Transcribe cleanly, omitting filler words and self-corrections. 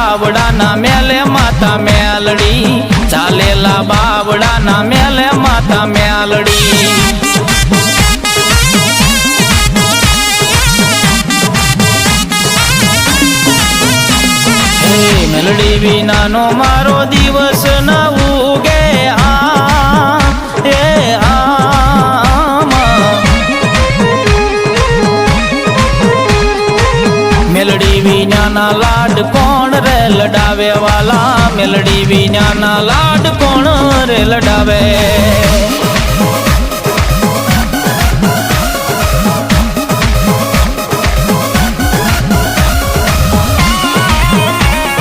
બાવડાના મેલે માતા મેલડી, ચાલેલા બાવડાના મેલે માતા મેલડી. મેલડી વિનાનો મારો દિવસ ન ઉગે મેલડી વિનાના લાડ કોણ રે લડાવે વાલા, મેલડી વિનાના લાડ કોણ રે લડાવે.